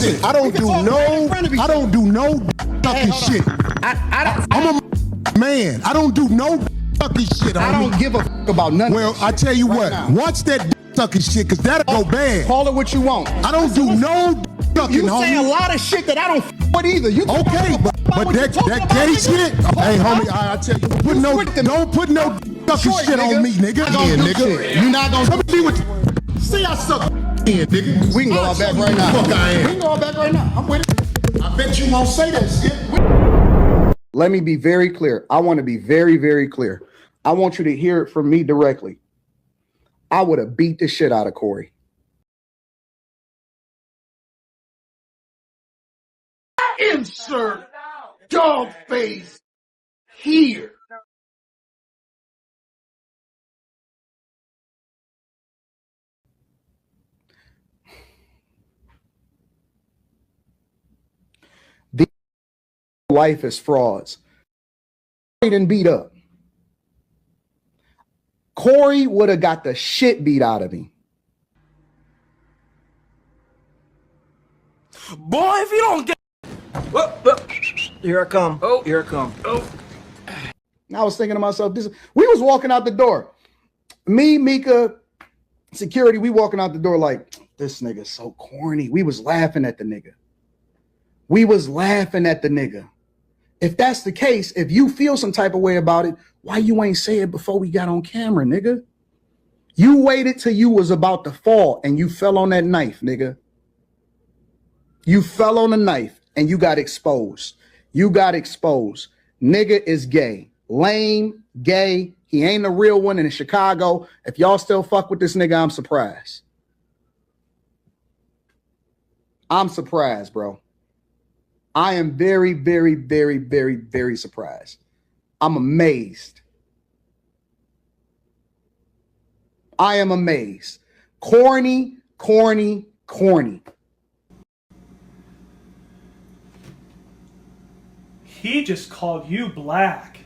Listen, I don't do no fucking shit. I'm a man. I don't do no fucking shit. I don't give a fuck about none Well, of that I tell you what, now. watch that sucking shit, cause that'll go bad. Call it what you want. I don't do no fucking, You say a homie. lot of shit that I don't fuck with either. You Okay, but that gay shit, hey homie, I tell you, don't put no fucking shit on me, nigga. Yeah, nigga. You're not gonna Come be with. See, I suck in, nigga. We can go out back right now. Fuck I am. We can go out back right now. I'm with it. I bet you won't say that shit. Let me be very clear. I want to be very, very clear. I want you to hear it from me directly. I would have beat the shit out of Corey. Insert dog face here. The life is frauds. Corey didn't beat up. Corey would have got the shit beat out of me. Boy, if you don't get... Here I come. Oh, here I come. Oh. And I was thinking to myself, we was walking out the door. Me, Mika, security, we walking out the door like, this nigga's so corny. We was laughing at the nigga. If that's the case, if you feel some type of way about it, why you ain't say it before we got on camera, nigga? You waited till you was about to fall and you fell on that knife, nigga. You fell on the knife and you got exposed. Nigga is gay. Lame, gay. He ain't a real one in Chicago. If y'all still fuck with this nigga, I'm surprised. I'm surprised, bro. I am very, very, very, very, very surprised. I'm amazed. I am amazed. Corny, corny, corny. He just called you black.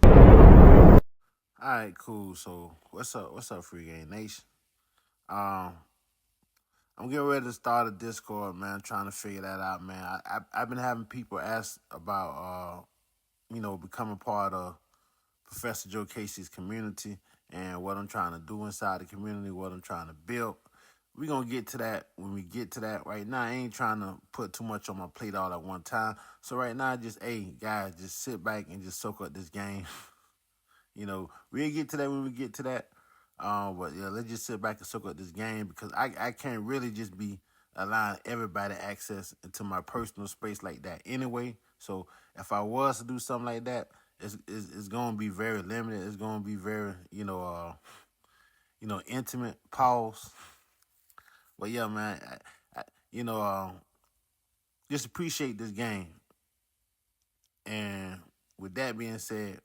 All right, cool. So what's up, Free Game Nation? I'm getting ready to start a Discord, man. I'm trying to figure that out, man. I've been having people ask about, becoming part of Professor Jokasey's community and what I'm trying to do inside the community, what I'm trying to build. We're going to get to that when we get to that. Right now, I ain't trying to put too much on my plate all at one time. So right now, guys, just sit back and just soak up this game. We'll get to that when we get to that. But yeah, let's just sit back and soak up this game because I can't really just be allowing everybody access into my personal space like that anyway. So if I was to do something like that, it's going to be very limited. It's going to be very, intimate. Pause. But yeah, man, just appreciate this game. And with that being said,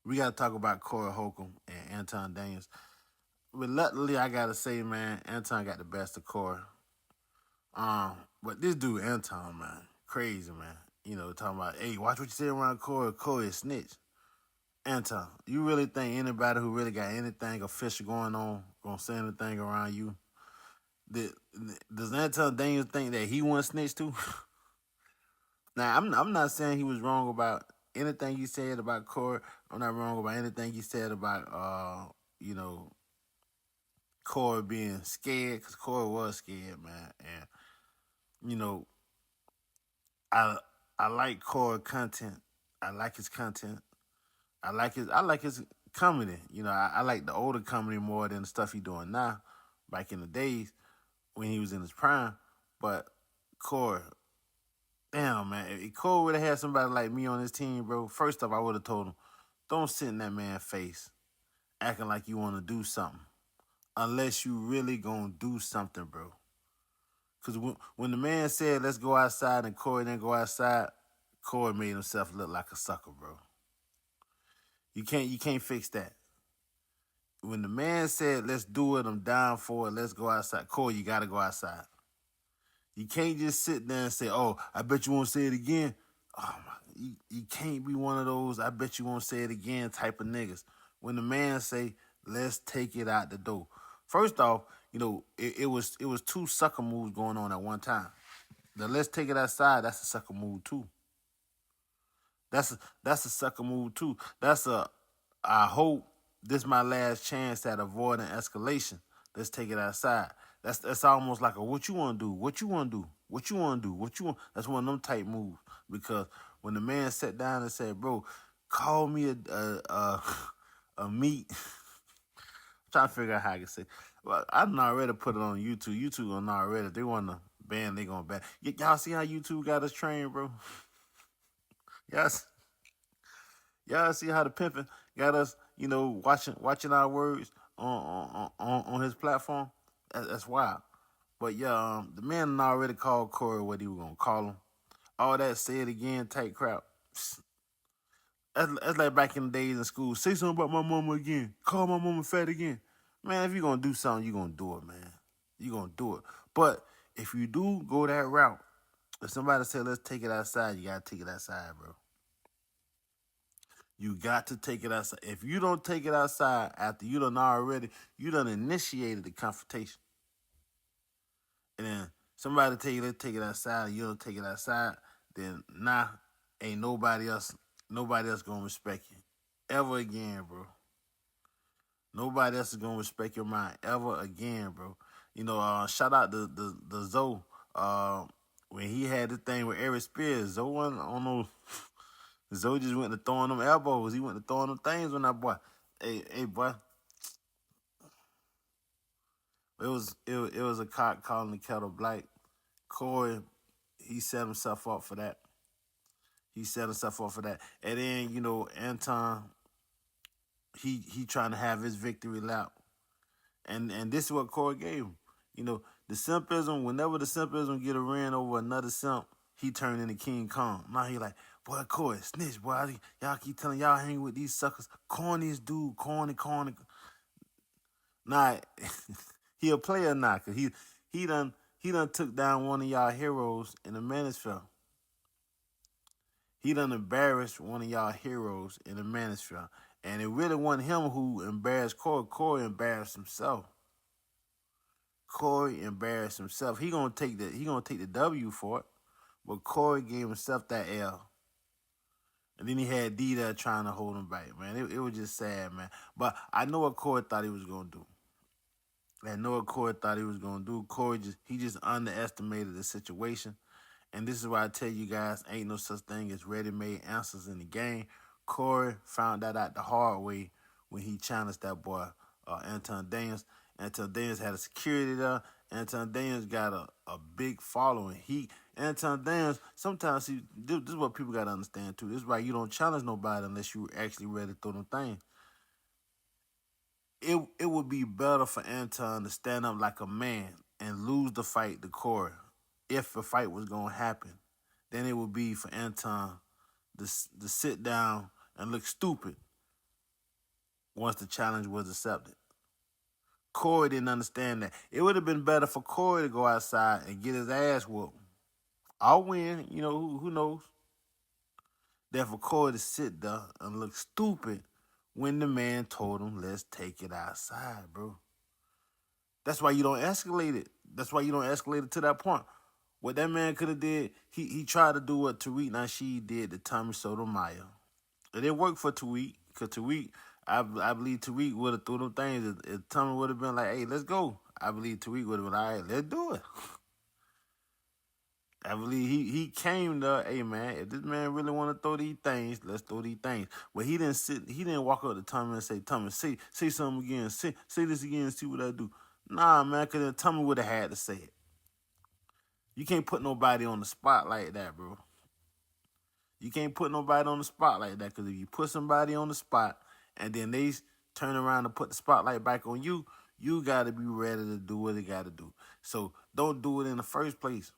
we got to talk about Corey Holcomb and Anton Daniels. Reluctantly, I got to say, man, Anton got the best of Corey. But this dude, Anton, man, crazy, man. Talking about, hey, watch what you say around Corey. Corey is snitch. Anton, you really think anybody who really got anything official going on gonna say anything around you? Does Anton Daniels think that he wants snitch too? Now, I'm not saying he was wrong about anything you said about Corey. I'm not wrong about anything you said about, Corey being scared, because Corey was scared, man. And, I like Corey content. I like his content. I like his comedy. I like the older comedy more than the stuff he's doing now, back in the days when he was in his prime. But Corey, damn, man, if Corey would have had somebody like me on his team, bro, first off, I would have told him, don't sit in that man's face acting like you want to do something unless you really going to do something, bro. Because when the man said, let's go outside, and Corey didn't go outside, Corey made himself look like a sucker, bro. You can't fix that. When the man said, let's do it, I'm down for it, let's go outside, Corey, you got to go outside. You can't just sit there and say, oh, I bet you won't say it again. Oh, my, you can't be one of those, I bet you won't say it again type of niggas. When the man say, let's take it out the door. First off, it was two sucker moves going on at one time. The let's take it outside, that's a sucker move too. That's a sucker move too. I hope this my last chance at avoiding escalation. Let's take it outside. That's almost like a what you want to do, what you want to do, what you want to do, what you want. That's one of them type moves because when the man sat down and said, "Bro, call me a meat." I'm trying to figure out how I can say. Well, I done already put it on YouTube. YouTube on already. If they want to ban, they gonna ban. Y'all see how YouTube got us trained, bro? Yes. Y'all see how the pimping got us, watching our words on his platform? That's wild. But yeah, the man already called Corey what he was gonna call him. All that say it again type crap. That's like back in the days in school. Say something about my mama again. Call my mama fat again. Man, if you're gonna do something, you're gonna do it, man. You're gonna do it. But if you do go that route, if somebody say let's take it outside, you gotta take it outside, bro. You got to take it outside. If you don't take it outside after you done initiated the confrontation. And then somebody tell you let's take it outside and you don't take it outside, then ain't nobody else gonna respect you. Ever again, bro. Nobody else is gonna respect your mind ever again, bro. Shout out the Zoe. When he had the thing with Eric Spears, Zoe, I don't know. Zoe just went to throwing them elbows. He went to throwing them things on that boy. Hey, boy. It was a cock calling the kettle black. Corey, he set himself up for that. And then, Anton, he trying to have his victory lap. And this is what Corey gave him. The simpism, whenever the simpism get a ran over another simp, he turned into King Kong. Now he like, boy, Corey, snitch, boy. Y'all keep telling y'all hang with these suckers. Corny's dude, corny. Nah, he a player now, cause he done took down one of y'all heroes in the manosphere. He done embarrassed one of y'all heroes in the manosphere. And it really wasn't him who embarrassed Corey. Corey embarrassed himself. He gonna take the W for it. But Corey gave himself that L. And then he had D there trying to hold him back, man. It was just sad, man. But I know what Corey thought he was gonna do. Corey just underestimated the situation. And this is why I tell you guys, ain't no such thing as ready-made answers in the game. Corey found that out the hard way when he challenged that boy, Anton Daniels. Anton Daniels had a security there. Anton Daniels got a big following. Anton Daniels, sometimes this is what people got to understand too. This is why you don't challenge nobody unless you actually ready to throw them things. It would be better for Anton to stand up like a man and lose the fight to Corey if a fight was going to happen than it would be for Anton to sit down and look stupid once the challenge was accepted. Corey didn't understand that. It would have been better for Corey to go outside and get his ass whooped. I'll win, who knows? Than for Corey to sit there and look stupid when the man told him, let's take it outside, bro. That's why you don't escalate it. That's why you don't escalate it to that point. What that man could have did, he tried to do what Tariq Nasheed did to Tommy Sotomayor. It didn't work for Tariq, because Tariq, I believe Tariq would have threw them things. If Tommy would have been like, hey, let's go, I believe Tariq would have been like, all right, let's do it. I believe he came there, hey, man, if this man really want to throw these things, let's throw these things. But he didn't walk up to Tommy and say, Tommy, say something again, say this again and see what I do. Nah, man, because then Tommy would have had to say it. You can't put nobody on the spot like that, bro. You can't put nobody on the spot like that, because if you put somebody on the spot and then they turn around and put the spotlight back on you, you got to be ready to do what they got to do. So don't do it in the first place.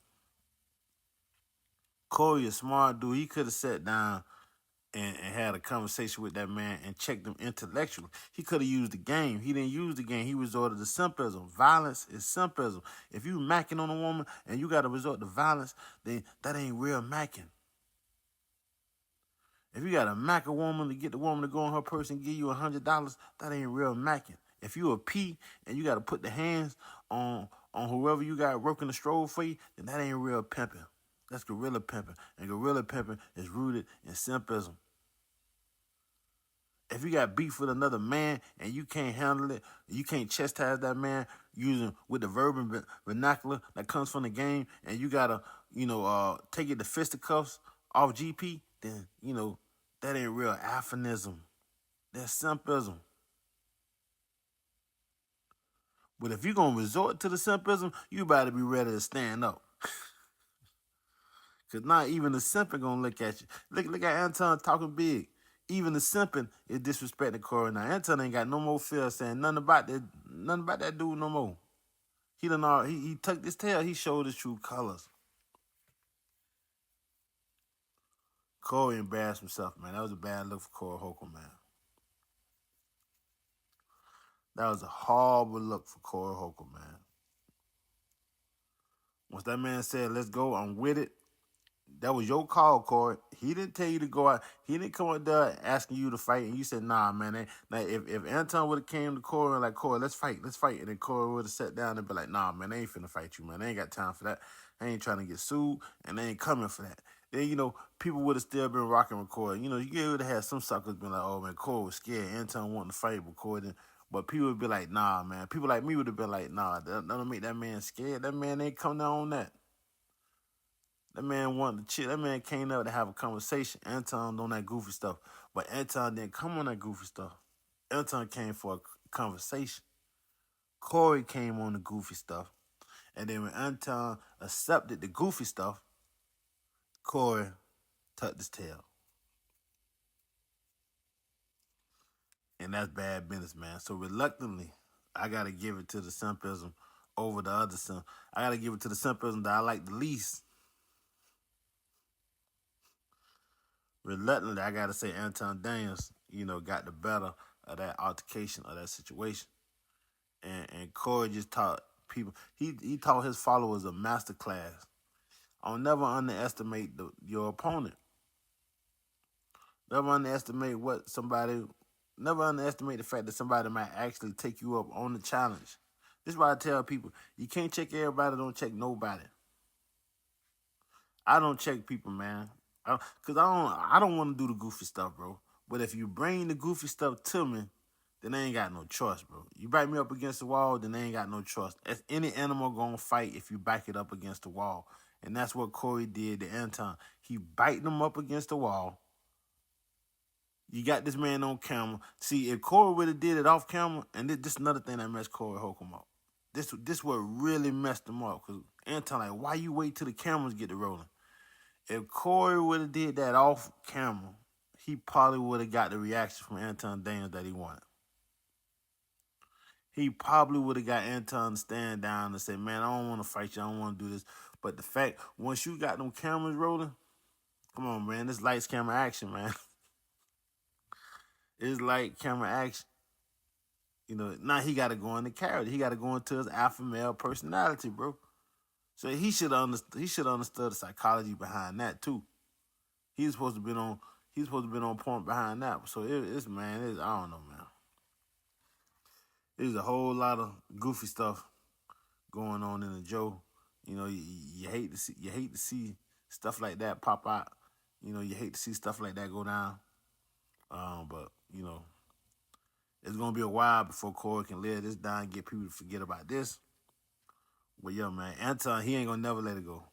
Corey, a smart dude, he could have sat down and had a conversation with that man and checked him intellectually. He could have used the game. He didn't use the game. He resorted to simpism. Violence is simpism. If you macking on a woman and you got to resort to violence, then that ain't real macking. If you got to mack a woman to get the woman to go on her purse and give you $100, that ain't real macking. If you a P and you got to put the hands on whoever you got working the stroll for you, then that ain't real pimping. That's guerrilla pimping. And guerrilla pimping is rooted in simpism. If you got beef with another man and you can't handle it, you can't chastise that man using with the verb vernacular that comes from the game, and you gotta, take it to fisticuffs off GP, then that ain't real alphanism. That's simpism. But if you're gonna resort to the simpism, you better be ready to stand up. Cause not even the simping gonna look at you. Look at Anton talking big. Even the simping is disrespecting Corey now. Anton ain't got no more fear saying nothing about that dude no more. He tucked his tail, he showed his true colors. Corey embarrassed himself, man. That was a bad look for Corey Holcomb, man. That was a horrible look for Corey Holcomb, man. Once that man said, let's go, I'm with it, that was your call, Corey. He didn't tell you to go out. He didn't come out there asking you to fight, and you said, nah, man. Now, if Anton would have came to Corey and like, Corey, let's fight. And then Corey would have sat down and be like, nah, man, they ain't finna fight you, man. They ain't got time for that. They ain't trying to get sued, and they ain't coming for that. Then, people would have still been rocking with Corey. You would have had some suckers been like, oh, man, Corey was scared. Anton wanting to fight, but Corey didn't. But people would be like, nah, man. People like me would have been like, nah, that don't make that man scared. That man ain't come down on that. That man wanted to chill. That man came out to have a conversation. Anton on that goofy stuff. But Anton didn't come on that goofy stuff. Anton came for a conversation. Corey came on the goofy stuff. And then when Anton accepted the goofy stuff, Corey tucked his tail. And that's bad business, man. So reluctantly, I got to give it to the simpism over the other sim. I got to give it to the simpism that I like the least. Reluctantly, I got to say Anton Daniels, got the better of that altercation, of that situation. And Corey just taught people, he taught his followers a master class. I'll never underestimate your opponent. Never underestimate never underestimate the fact that somebody might actually take you up on the challenge. This is why I tell people, you can't check everybody, don't check nobody. I don't check people, man. Because I don't want to do the goofy stuff, bro. But if you bring the goofy stuff to me, then they ain't got no choice, bro. You back me up against the wall, then they ain't got no choice. As any animal gonna fight if you back it up against the wall. And that's what Corey did to Anton. He biting them up against the wall. You got this man on camera. See, if Corey would have did it off camera, and this another thing that messed Corey Holcomb up. This what really messed him up. Because Anton, like, why you wait till the cameras get to rolling? If Corey would have did that off camera, he probably would have got the reaction from Anton Daniels that he wanted. He probably would have got Anton to stand down and say, man, I don't want to fight you. I don't want to do this. But the fact, once you got them cameras rolling, come on, man, this lights camera action, man. It's like camera action. Now he got to go into character. He got to go into his alpha male personality, bro. So he should understood the psychology behind that too. He's supposed to been on point behind that. So I don't know, man. There's a whole lot of goofy stuff going on in the Joe. You hate to see stuff like that pop out. You hate to see stuff like that go down. But it's gonna be a while before Corey can lay this down and get people to forget about this. But yeah, man, Anton, he ain't gonna never let it go.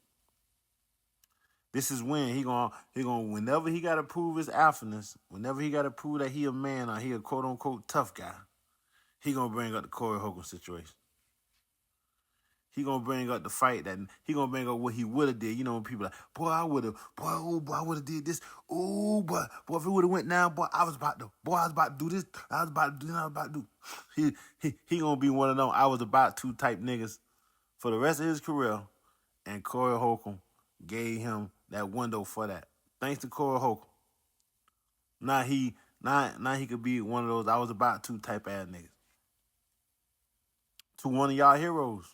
This is when he gonna whenever he gotta prove his alphaness, whenever he gotta prove that he a man or he a quote unquote tough guy, he gonna bring up the Corey Holcomb situation. He gonna bring up the fight that he gonna bring up what he would have did. When people like, boy, I would have did this. Oh, boy, if it would have went down, I was about to do this. I was about to do. He gonna be one of them I was about to type niggas for the rest of his career. And Corey Holcomb gave him that window for that. Thanks to Corey Holcomb. Now he could be one of those I was about to type ass niggas. To one of y'all heroes.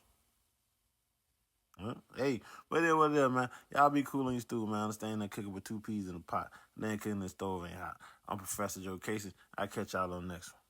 Hey, what it is, man. Y'all be cool on your stool, man. Understand that cooking with 2 peas in a pot. Then cooking the stove ain't hot. I'm Professor Jokasey. I'll catch y'all on the next one.